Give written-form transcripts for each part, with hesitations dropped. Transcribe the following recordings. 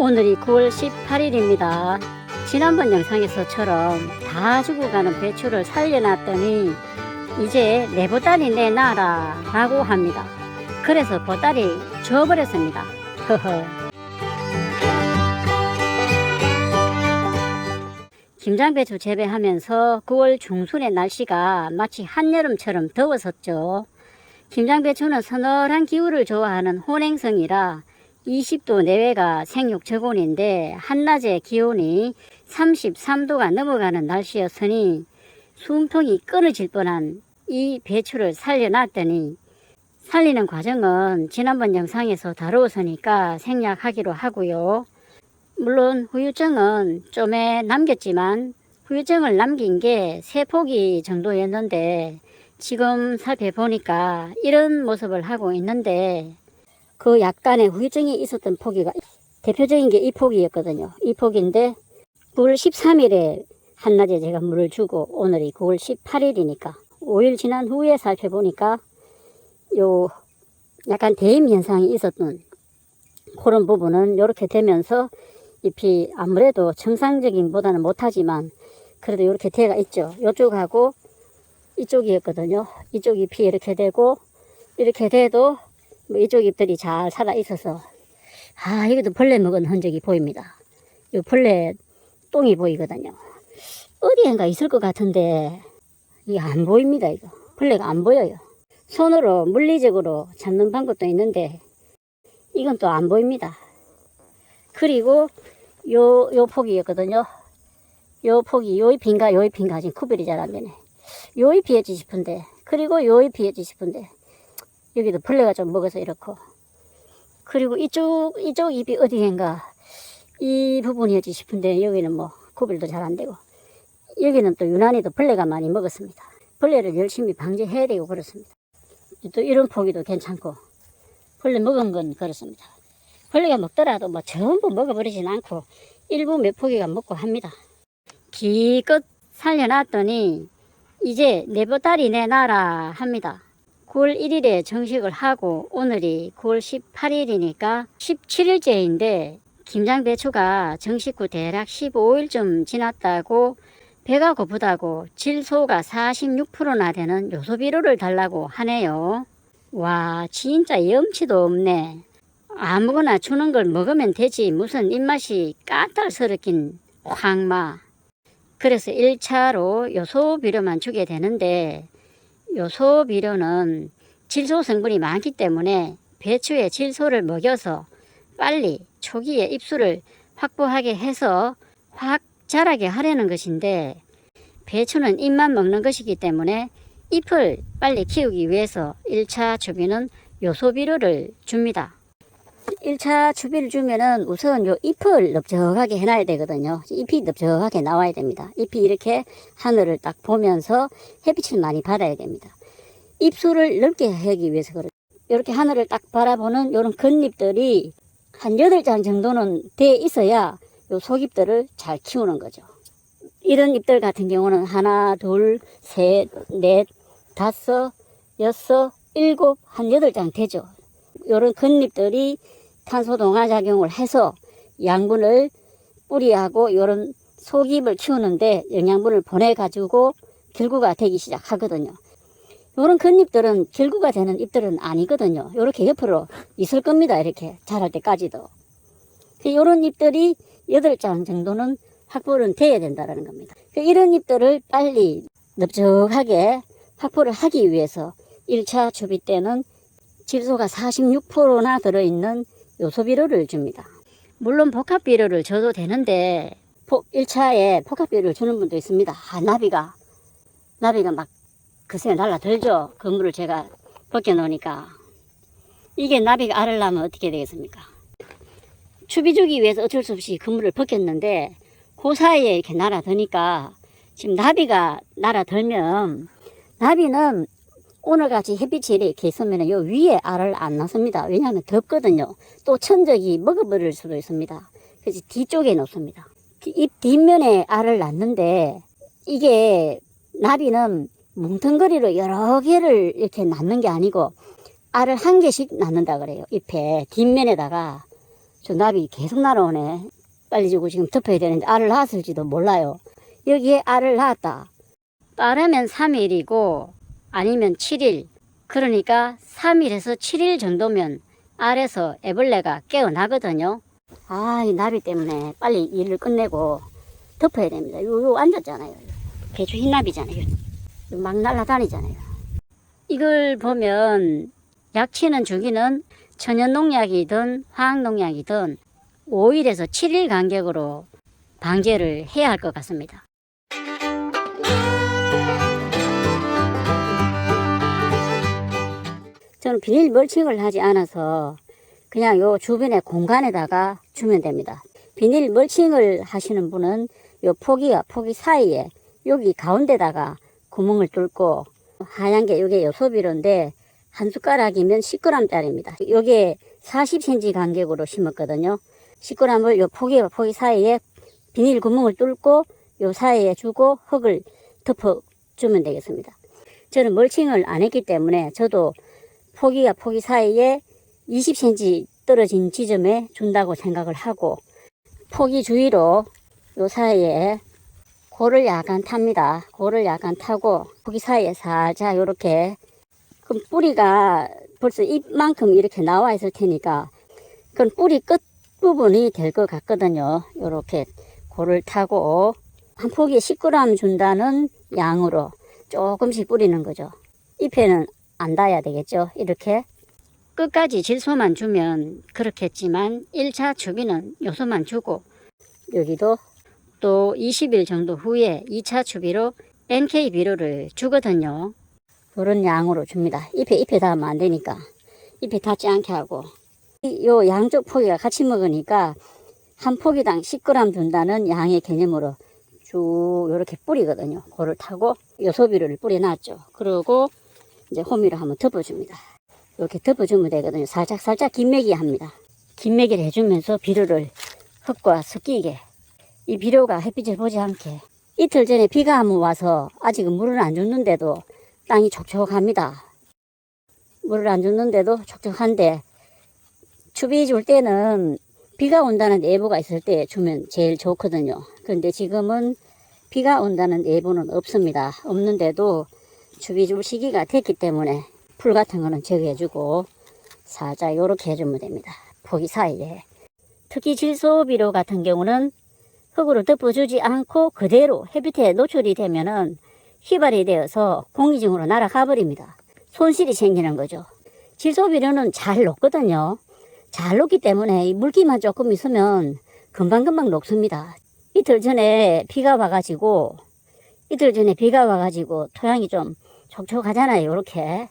오늘이 9월 18일입니다. 지난번 영상에서처럼 다 죽어가는 배추를 살려놨더니 이제 내 보따리 내놔라 라고 합니다. 그래서 보따리 줘버렸습니다. 김장배추 재배하면서 9월 중순의 날씨가 마치 한여름처럼 더웠었죠. 김장배추는 서늘한 기후를 좋아하는 혼행성이라 20도 내외가 생육 적온인데 한낮에 기온이 33도가 넘어가는 날씨였으니 숨통이 끊어질 뻔한 이 배추를 살려놨더니 살리는 과정은 지난번 영상에서 다루었으니까 생략하기로 하고요. 물론 후유증은 좀에 남겼지만 후유증을 남긴 게 3포기 정도였는데 지금 살펴보니까 이런 모습을 하고 있는데 그 약간의 후유증이 있었던 포기가 대표적인 게 이 포기였거든요. 이 포기인데 9월 13일에 한낮에 제가 물을 주고 오늘이 9월 18일이니까 5일 지난 후에 살펴보니까 요 약간 대임 현상이 있었던 그런 부분은 이렇게 되면서 잎이 아무래도 정상적인 보다는 못하지만 그래도 이렇게 대가 있죠. 이쪽하고 이쪽이었거든요. 이쪽 잎이 이렇게 되고 이렇게 돼도 뭐 이쪽 잎들이 잘 살아 있어서 여기도 벌레 먹은 흔적이 보입니다. 이 벌레 똥이 보이거든요. 어디엔가 있을 것 같은데 이게 안 보입니다. 이거 벌레가 안 보여요. 손으로 물리적으로 잡는 방법도 있는데 이건 또 안 보입니다. 그리고 요 폭이었거든요. 요 폭이 요 잎인가 요 잎인가 지금 구별이 잘 안 되네. 요 잎이었지 싶은데 그리고 요 잎이었지 싶은데 여기도 벌레가 좀 먹어서 이렇고 그리고 이쪽 잎이 어디인가 이 부분이었지 싶은데 여기는 뭐 구별도 잘 안 되고 여기는 또 유난히 또 벌레가 많이 먹었습니다. 벌레를 열심히 방지해야 되고 그렇습니다. 또 이런 포기도 괜찮고 벌레 먹은 건 그렇습니다. 벌레가 먹더라도 뭐 전부 먹어버리진 않고 일부 몇 포기가 먹고 합니다. 기껏 살려놨더니 이제 내 보따리 내놔라 합니다. 9월 1일에 정식을 하고 오늘이 9월 18일이니까 17일째인데 김장배추가 정식 후 대략 15일쯤 지났다고 배가 고프다고 질소가 46%나 되는 요소비료를 달라고 하네요. 와 진짜 염치도 없네. 아무거나 주는 걸 먹으면 되지 무슨 입맛이 까탈스럽긴 황마. 그래서 1차로 요소비료만 주게 되는데 요소비료는 질소 성분이 많기 때문에 배추에 질소를 먹여서 빨리 초기에 잎수를 확보하게 해서 확 자라게 하려는 것인데 배추는 잎만 먹는 것이기 때문에 잎을 빨리 키우기 위해서 1차 주비는 요소비료를 줍니다. 1차 주비를 주면은 우선 요 잎을 넓적하게 해놔야 되거든요. 잎이 넓적하게 나와야 됩니다. 잎이 이렇게 하늘을 딱 보면서 햇빛을 많이 받아야 됩니다. 잎수를 넓게 하기 위해서 그렇죠. 이렇게 하늘을 딱 바라보는 이런 겉잎들이 한 8장 정도는 돼 있어야 요 속잎들을 잘 키우는 거죠. 이런 잎들 같은 경우는 하나, 둘, 셋, 넷, 다섯, 여섯, 일곱, 한 8장 되죠. 요런 겉잎들이 탄소 동화 작용을 해서 양분을 뿌리하고 요런 속잎을 키우는데 영양분을 보내가지고 결구가 되기 시작하거든요. 요런 겉잎들은 결구가 되는 잎들은 아니거든요. 요렇게 옆으로 있을 겁니다. 이렇게 자랄 때까지도. 요런 잎들이 8장 정도는 확보는 돼야 된다는 겁니다. 이런 잎들을 빨리 넓적하게 확보를 하기 위해서 1차 주비 때는 질소가 46%나 들어있는 요소비료를 줍니다. 물론 복합비료를 줘도 되는데 1차에 복합비료를 주는 분도 있습니다. 나비가 막 글쎄 날라들죠. 그물을 제가 벗겨놓으니까. 이게 나비가 알을 낳으면 어떻게 되겠습니까? 추비 주기 위해서 어쩔 수 없이 그물을 벗겼는데 그 사이에 이렇게 날아드니까 지금 나비가 날아들면 나비는 오늘같이 햇빛이 이렇게 있으면 요 위에 알을 안 낳습니다. 왜냐하면 덥거든요. 또 천적이 먹어버릴 수도 있습니다. 그래서 뒤쪽에 놓습니다. 잎 뒷면에 알을 낳는데 이게 나비는 뭉텅거리로 여러 개를 이렇게 낳는 게 아니고 알을 한 개씩 낳는다 그래요. 잎에 뒷면에다가 저 나비 계속 날아오네. 빨리 주고 지금 덮어야 되는데 알을 낳았을지도 몰라요. 여기에 알을 낳았다. 빠르면 3일이고 아니면 7일. 그러니까 3일에서 7일 정도면 알에서 애벌레가 깨어나거든요. 아, 이 나비 때문에 빨리 일을 끝내고 덮어야 됩니다. 요 앉았잖아요. 배추 흰나비잖아요. 막 날아다니잖아요. 이걸 보면 약치는 주기는 천연농약이든 화학농약이든 5일에서 7일 간격으로 방제를 해야 할 것 같습니다. 저는 비닐 멀칭을 하지 않아서 그냥 요 주변의 공간에다가 주면 됩니다. 비닐 멀칭을 하시는 분은 요 포기와 포기 사이에 여기 가운데다가 구멍을 뚫고 하얀 게 요게 요소비료인데 한 숟가락이면 10g 짜리입니다. 요게 40cm 간격으로 심었거든요. 10g을 요 포기와 포기 사이에 비닐 구멍을 뚫고 요 사이에 주고 흙을 덮어 주면 되겠습니다. 저는 멀칭을 안 했기 때문에 저도 포기와 포기 사이에 20cm 떨어진 지점에 준다고 생각을 하고 포기 주위로 요 사이에 골을 약간 탑니다. 골을 약간 타고 포기 사이에 살짝 요렇게 그럼 뿌리가 벌써 잎만큼 이렇게 나와 있을 테니까 그건 뿌리 끝 부분이 될 것 같거든요. 요렇게 골을 타고 한 포기에 10g 준다는 양으로 조금씩 뿌리는 거죠. 잎에는 안 닿아야 되겠죠. 이렇게 끝까지 질소만 주면 그렇겠지만 1차 추비는 요소만 주고 여기도 또 20일 정도 후에 2차 추비로 NK 비료를 주거든요. 그런 양으로 줍니다. 잎에 닿으면 안 되니까 잎에 닿지 않게 하고 요 양쪽 포기가 같이 먹으니까 한 포기당 10g 준다는 양의 개념으로 쭉 이렇게 뿌리거든요. 그걸 타고 요소비료를 뿌려놨죠. 그리고 이제 호미로 한번 덮어줍니다. 이렇게 덮어주면 되거든요. 살짝 김매기 합니다. 김매기를 해주면서 비료를 흙과 섞이게 이 비료가 햇빛을 보지 않게 이틀 전에 비가 한번 와서 아직은 물을 안 줬는데도 땅이 촉촉합니다. 물을 안 줬는데도 촉촉한데 추비 줄 때는 비가 온다는 예보가 있을 때 주면 제일 좋거든요. 그런데 지금은 비가 온다는 예보는 없습니다. 없는데도 추비 줄 시기가 됐기 때문에 풀 같은 거는 제거해주고 살짝 요렇게 해주면 됩니다. 포기 사이에. 특히 질소비료 같은 경우는 흙으로 덮어주지 않고 그대로 햇빛에 노출이 되면은 휘발이 되어서 공기중으로 날아가 버립니다. 손실이 생기는 거죠. 질소비료는 잘 녹거든요. 잘 녹기 때문에 이 물기만 조금 있으면 금방금방 녹습니다. 이틀 전에 비가 와가지고 토양이 좀 촉촉하잖아요. 이렇게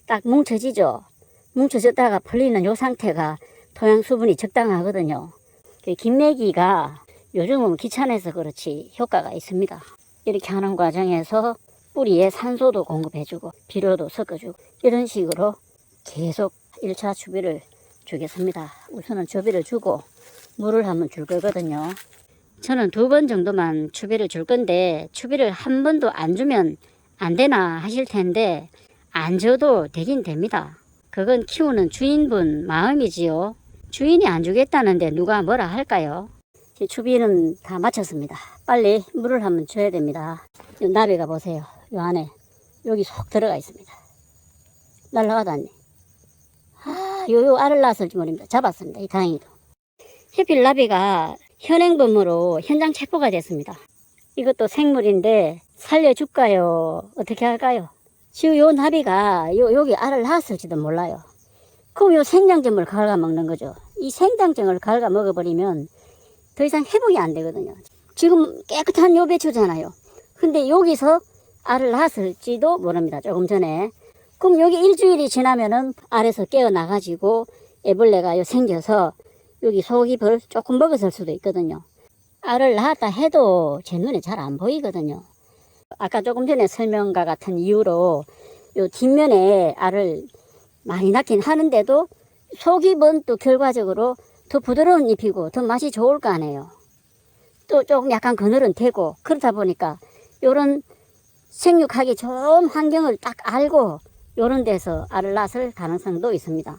딱 뭉쳐지죠. 뭉쳐졌다가 풀리는 요 상태가 토양 수분이 적당하거든요. 김매기가 요즘은 귀찮아서 그렇지 효과가 있습니다. 이렇게 하는 과정에서 뿌리에 산소도 공급해주고 비료도 섞어주고 이런 식으로 계속 1차 추비를 주겠습니다. 우선은 추비를 주고 물을 한번 줄 거거든요. 저는 2번 정도만 추비를 줄 건데 추비를 한 번도 안 주면 안 되나 하실 텐데 안 줘도 되긴 됩니다. 그건 키우는 주인분 마음이지요. 주인이 안 주겠다는데 누가 뭐라 할까요? 추비는 다 마쳤습니다. 빨리 물을 한번 줘야 됩니다. 이 나비가 보세요. 요 안에 여기 속 들어가 있습니다. 날라가다니. 요 알을 낳았을지 모릅니다. 잡았습니다. 이 다행히도. 해필 나비가 현행범으로 현장 체포가 됐습니다. 이것도 생물인데 살려줄까요? 어떻게 할까요? 지금 요 나비가 여기 알을 낳았을지도 몰라요. 그럼 요 생장점을 갉아먹는 거죠. 이 생장점을 갉아먹어버리면 더 이상 회복이 안 되거든요. 지금 깨끗한 요 배추잖아요. 근데 여기서 알을 낳았을지도 모릅니다. 조금 전에. 그럼 여기 일주일이 지나면은 알에서 깨어나가지고 애벌레가 생겨서 여기 속잎을 조금 먹었을 수도 있거든요. 알을 낳았다 해도 제 눈에 잘 안 보이거든요. 아까 조금 전에 설명과 같은 이유로 요 뒷면에 알을 많이 낳긴 하는데도 속잎은 또 결과적으로 더 부드러운 잎이고 더 맛이 좋을 거 아니에요. 또 조금 약간 그늘은 되고 그러다 보니까 요런 생육하기 좋은 환경을 딱 알고 요런 데서 알을 낳았을 가능성도 있습니다.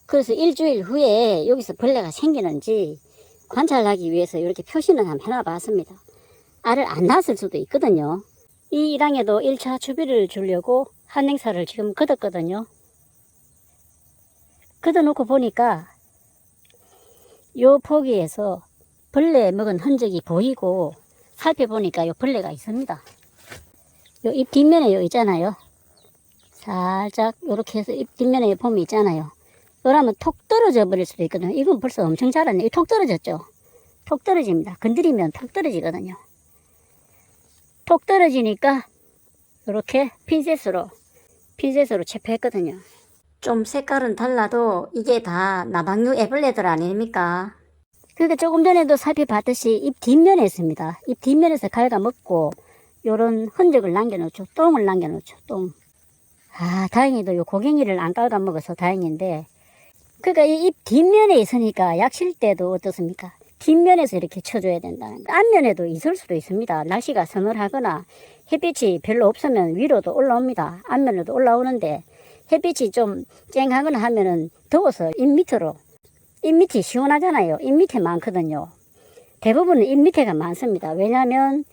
그래서 일주일 후에 여기서 벌레가 생기는지 관찰하기 위해서 이렇게 표시는 한번 해놔봤습니다. 알을 안 낳았을 수도 있거든요. 이 일항에도 1차 추비를 주려고 한냉사를 지금 걷었거든요. 걷어놓고 보니까 요 포기에서 벌레 먹은 흔적이 보이고 살펴보니까 요 벌레가 있습니다. 요 잎 뒷면에 요 있잖아요. 살짝 요렇게 해서 잎 뒷면에 보면 있잖아요. 요라면 톡 떨어져 버릴 수도 있거든요. 이건 벌써 엄청 자랐네. 톡 떨어졌죠. 톡 떨어집니다. 건드리면 톡 떨어지거든요. 톡 떨어지니까 요렇게 핀셋으로 체포했거든요. 좀 색깔은 달라도 이게 다 나방류 애벌레들 아닙니까? 그러니까 조금 전에도 살펴봤듯이 잎 뒷면에 있습니다. 잎 뒷면에서 갉아먹고 요런 흔적을 남겨놓죠. 똥을 남겨놓죠. 똥. 아, 다행히도 요 고갱이를 안 갉아먹어서 다행인데, 그러니까 이 잎 뒷면에 있으니까 약 칠 때도 어떻습니까? 뒷면에서 이렇게 쳐줘야 된다는 거. 앞면에도 있을 수도 있습니다. 날씨가 서늘하거나 햇빛이 별로 없으면 위로도 올라옵니다. 앞면에도 올라오는데 햇빛이 좀 쨍하거나 하면은 더워서 잎 밑으로, 잎 밑이 시원하잖아요. 잎 밑에 많거든요. 대부분은 잎 밑에가 많습니다. 왜냐하면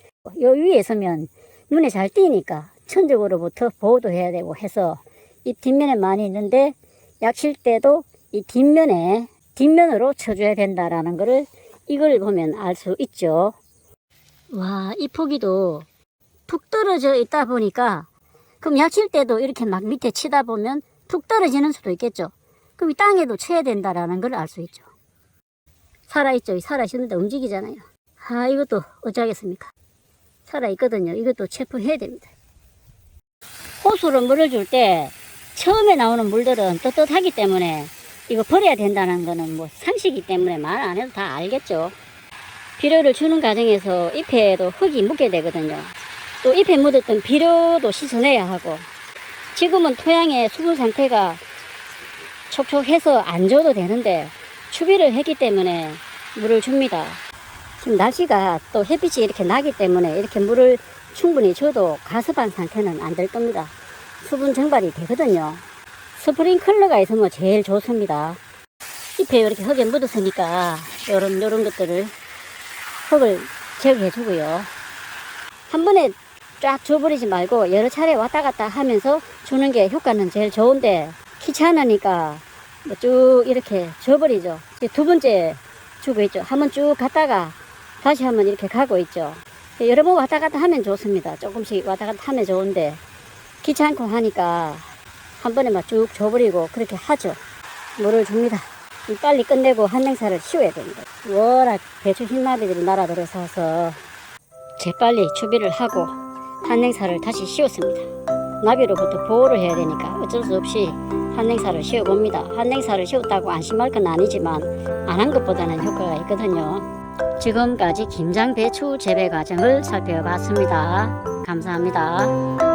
요 위에 서면 눈에 잘 띄니까 천적으로부터 보호도 해야 되고 해서 잎 뒷면에 많이 있는데 약 칠 때도 이 뒷면으로 쳐줘야 된다라는 거를 이걸 보면 알 수 있죠. 와, 이 포기도 툭 떨어져 있다 보니까 그럼 약 칠 때도 이렇게 막 밑에 치다 보면 툭 떨어지는 수도 있겠죠. 그럼 이 땅에도 쳐야 된다라는 걸 알 수 있죠. 살아있죠. 살아있는데 움직이잖아요. 아, 이것도 어쩌겠습니까? 살아있거든요. 이것도 체포해야 됩니다. 호수로 물을 줄 때 처음에 나오는 물들은 떳떳하기 때문에 이거 버려야 된다는 거는 뭐 상식이기 때문에 말 안 해도 다 알겠죠. 비료를 주는 과정에서 잎에도 흙이 묻게 되거든요. 또 잎에 묻었던 비료도 씻어내야 하고, 지금은 토양의 수분 상태가 촉촉해서 안 줘도 되는데 추비를 했기 때문에 물을 줍니다. 지금 날씨가 또 햇빛이 이렇게 나기 때문에 이렇게 물을 충분히 줘도 가습한 상태는 안 될 겁니다. 수분 증발이 되거든요. 스프링클러가 있으면 제일 좋습니다. 잎에 이렇게 흙에 묻었으니까 요런 것들을 흙을 제거해 주고요. 한 번에 쫙 줘버리지 말고 여러 차례 왔다 갔다 하면서 주는 게 효과는 제일 좋은데 귀찮으니까 뭐 쭉 이렇게 줘버리죠. 두 번째 주고 있죠. 한번 쭉 갔다가 다시 한번 이렇게 가고 있죠. 여러 번 왔다 갔다 하면 좋습니다. 조금씩 왔다 갔다 하면 좋은데 귀찮고 하니까 한 번에 막 쭉 줘버리고 그렇게 하죠. 물을 줍니다. 빨리 끝내고 한냉사를 씌워야 됩니다. 워낙 배추 흰나비들이 날아들어서 재빨리 추비를 하고 한냉사를 다시 씌웠습니다. 나비로부터 보호를 해야 되니까 어쩔 수 없이 한냉사를 씌워봅니다. 한냉사를 씌웠다고 안심할 건 아니지만 안 한 것보다는 효과가 있거든요. 지금까지 김장 배추 재배 과정을 살펴봤습니다. 감사합니다.